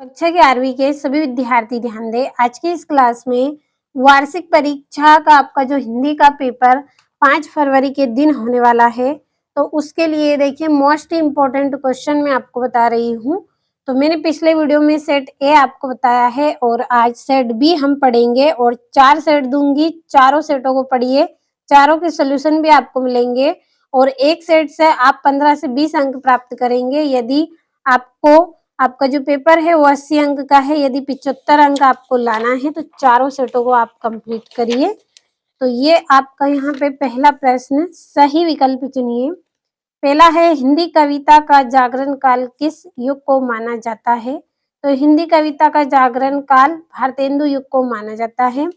कक्षा 11वीं के सभी विद्यार्थी ध्यान दें। आज की इस क्लास में वार्षिक परीक्षा का आपका जो हिंदी का पेपर 5 फरवरी के दिन होने वाला है, तो उसके लिए देखिए मोस्ट इम्पोर्टेंट क्वेश्चन मैं आपको बता रही हूँ। तो मैंने पिछले वीडियो में सेट ए आपको बताया है और आज सेट बी हम पढ़ेंगे और 4 सेट दूंगी, चारों सेटों को पढ़िए, चारों के सोल्यूशन भी आपको मिलेंगे और एक सेट से आप 15 से 20 अंक प्राप्त करेंगे। यदि आपका जो पेपर है वो 80 अंक का है, यदि 75 अंक आपको लाना है तो चारों सेटों को आप कंप्लीट करिए। तो ये आपका यहाँ पे पहला प्रश्न, सही विकल्प चुनिए। पहला है, हिंदी कविता का जागरण काल किस युग को माना जाता है? तो हिंदी कविता का जागरण काल भारतेंदु युग को माना जाता है।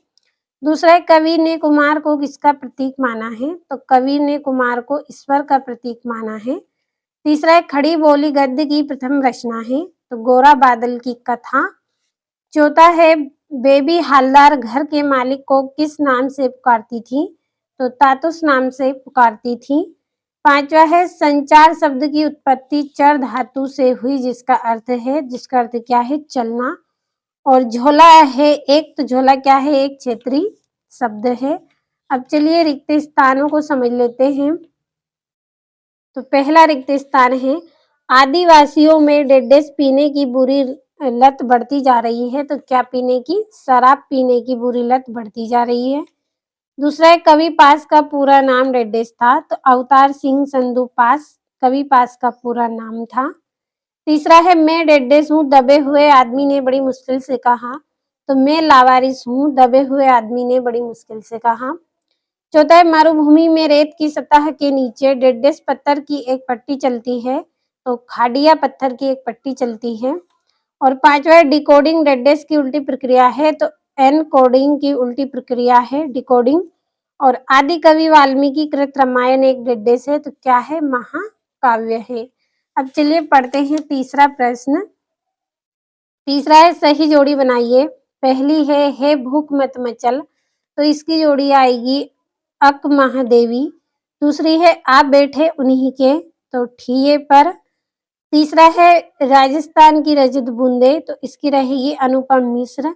दूसरा है, कवि ने कुमार को किसका प्रतीक माना है? तो कवि ने कुमार को ईश्वर का प्रतीक माना है। तीसरा है, खड़ी बोली गद्य की प्रथम रचना है? तो गोरा बादल की कथा। चौथा है, बेबी हालदार घर के मालिक को किस नाम से पुकारती थी? तो तातुस नाम से पुकारती थी। पांचवा है, संचार शब्द की उत्पत्ति चर धातु से हुई जिसका अर्थ क्या है? चलना। और झोला है एक, तो झोला क्या है? एक क्षेत्रीय शब्द है। अब चलिए रिक्त स्थानों को समझ लेते हैं। तो पहला रिक्त स्थान है, आदिवासियों में डेडेस पीने की बुरी लत बढ़ती जा रही है। तो क्या पीने की? शराब पीने की बुरी लत बढ़ती जा रही है। दूसरा है, कवि पास का पूरा नाम डेडेस था। तो अवतार सिंह संधू पास कवि पास का पूरा नाम था। तीसरा है, मैं डेडेस हूँ, दबे हुए आदमी ने बड़ी मुश्किल से कहा। तो मैं लावारिस हूँ, दबे हुए आदमी ने बड़ी मुश्किल से कहा। चौथा है, मरुभूमि में रेत की सतह के नीचे डेडेस पत्थर की एक पट्टी चलती है। तो खाड़िया पत्थर की एक पट्टी चलती है। और पांचवा है, डिकोडिंग डेडेस की उल्टी प्रक्रिया है। तो एनकोडिंग की उल्टी प्रक्रिया है डिकोडिंग। और आदि कवि वाल्मीकि कृत रामायण एक डेडेस है। तो क्या है? महाकाव्य है। अब चलिए पढ़ते हैं तीसरा प्रश्न। तीसरा है, सही जोड़ी बनाइए। पहली है, हे भूख मत मचल, तो इसकी जोड़ी आएगी अक महादेवी। दूसरी है, आप बैठे उन्हीं के, तो ठिये पर। तीसरा है, राजस्थान की रजत बूंदे, तो इसकी रहेगी अनुपम मिश्र।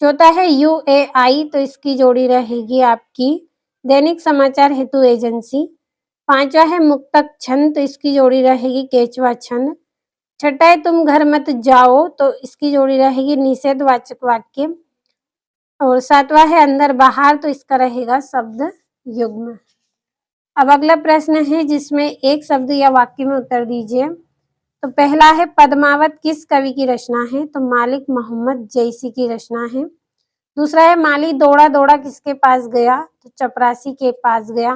चौथा है, यूएआई, तो इसकी जोड़ी रहेगी आपकी दैनिक समाचार हेतु एजेंसी। पांचवा है, मुक्तक छंद, तो इसकी जोड़ी रहेगी केचवा छंद। छठा है, तुम घर मत जाओ, तो इसकी जोड़ी रहेगी निषेधवाचक वाक्य। और सातवां है, अंदर बाहर, तो इसका रहेगा शब्द युग्म। अब अगला प्रश्न है जिसमें एक शब्द या वाक्य में उत्तर दीजिए। तो पहला है, पद्मावत किस कवि की रचना है? तो मालिक मोहम्मद जैसी की रचना है। दूसरा है, माली दौड़ा दौड़ा किसके पास गया? तो चपरासी के पास गया।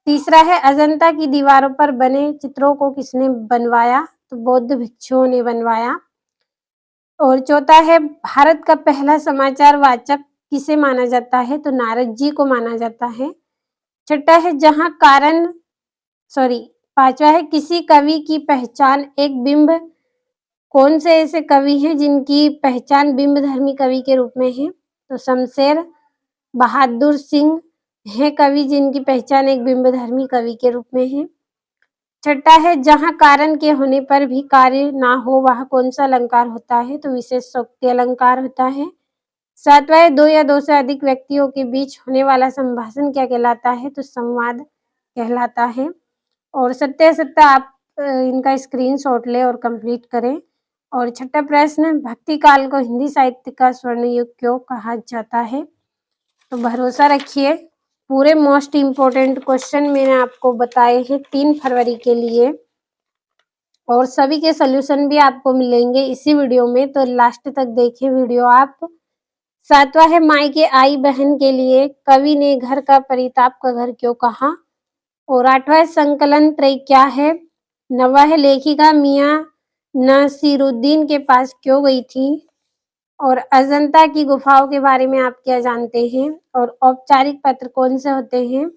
तीसरा है, अजंता की दीवारों पर बने चित्रों को किसने बनवाया? तो बौद्ध भिक्षुओं ने बनवाया। और चौथा है, भारत का पहला समाचार वाचक किसे माना जाता है? तो नारद जी को माना जाता है। छठा है, जहां कारण सॉरी पांचवा है, किसी कवि की पहचान एक बिंब। कौन से ऐसे कवि हैं जिनकी पहचान बिंब धर्मी कवि के रूप में है? तो शमशेर बहादुर सिंह है कवि जिनकी पहचान एक बिंब धर्मी कवि के रूप में है। छठा है, जहां कारण के होने पर भी कार्य ना हो वह कौन सा अलंकार होता है? तो विशेषोक्ति अलंकार होता है। सातवां है, दो या दो से अधिक व्यक्तियों के बीच होने वाला संभाषण क्या कहलाता है? तो संवाद कहलाता है। और सत्य आप इनका स्क्रीनशॉट लें और कंप्लीट करें। और छठा प्रश्न, भक्ति काल को हिंदी साहित्य का स्वर्ण युग क्यों कहा जाता है? तो भरोसा रखिए, पूरे मोस्ट इम्पोर्टेंट क्वेश्चन मैंने आपको बताए हैं 3 फरवरी के लिए और सभी के सोल्यूशन भी आपको मिलेंगे इसी वीडियो में, तो लास्ट तक देखें वीडियो आप। सातवां है, माई के आई बहन के लिए कवि ने घर का परिताप का घर क्यों कहा? और आठवां है, संकलन त्रय क्या है? नवा है, लेखिका मियां नसीरुद्दीन के पास क्यों गई थी? और अजंता की गुफाओं के बारे में आप क्या जानते हैं? और औपचारिक पत्र कौन से होते हैं?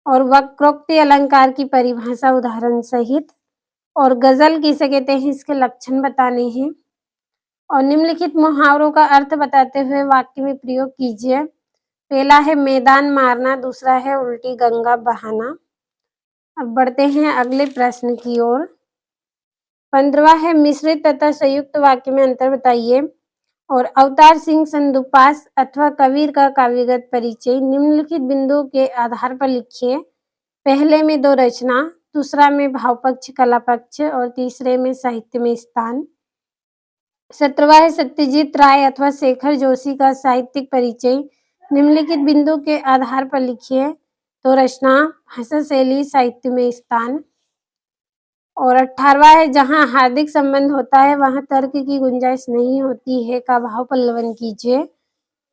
और वक्रोक्ति अलंकार की परिभाषा उदाहरण सहित। और गजल किसे कहते हैं, इसके लक्षण बताने हैं। और निम्नलिखित मुहावरों का अर्थ बताते हुए वाक्य में प्रयोग कीजिए। पहला है, मैदान मारना, दूसरा है, उल्टी गंगा बहाना। अब बढ़ते हैं अगले प्रश्न की ओर। 15वां है मिश्रित तथा संयुक्त वाक्य में अंतर बताइए। और अवतार सिंह संदूपास अथवा कबीर का काव्यगत परिचय निम्नलिखित बिंदुओं के आधार पर लिखिए। पहले में 2 रचना, दूसरा में भाव पक्ष, कला पक्ष और तीसरे में साहित्य में स्थान। 17वां है सत्यजीत राय अथवा शेखर जोशी का साहित्यिक परिचय निम्नलिखित बिंदु के आधार पर लिखिए। तो रचना, भाषा शैली, साहित्य में स्थान। और 18वां है जहां हार्दिक संबंध होता है वहां तर्क की गुंजाइश नहीं होती है का भाव पल्लवन कीजिए।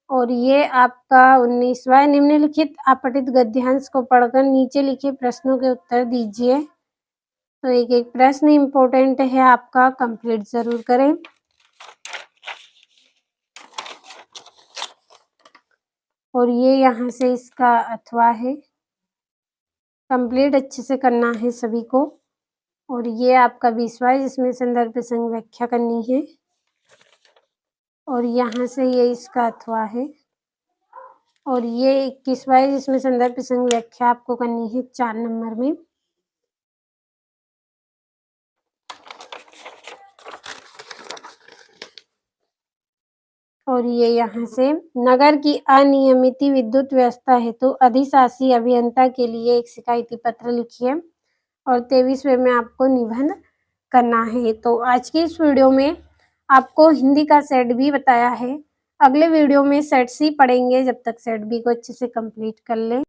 और ये आपका 19वां है निम्नलिखित अपठित गद्यांश को पढ़कर नीचे लिखे प्रश्नों के उत्तर दीजिए। तो एक एक प्रश्न इम्पोर्टेंट है आपका, कंप्लीट जरूर करें। और ये यहाँ से इसका अथवा है, कंप्लीट अच्छे से करना है सभी को। और ये आपका 20वां है जिसमें संदर्भ प्रसंग व्याख्या करनी है। और यहाँ से ये इसका अथवा है। और ये 21वां है जिसमें संदर्भ प्रसंग व्याख्या आपको करनी है 4 नंबर में। और ये यहाँ से नगर की अनियमित विद्युत व्यवस्था हेतु अधिशासी अभियंता के लिए एक शिकायती पत्र लिखिए। और 23वें में आपको निबंध करना है। तो आज की इस वीडियो में आपको हिंदी का सेट बी बताया है। अगले वीडियो में सेट सी पढ़ेंगे, जब तक सेट बी को अच्छे से कंप्लीट कर लें।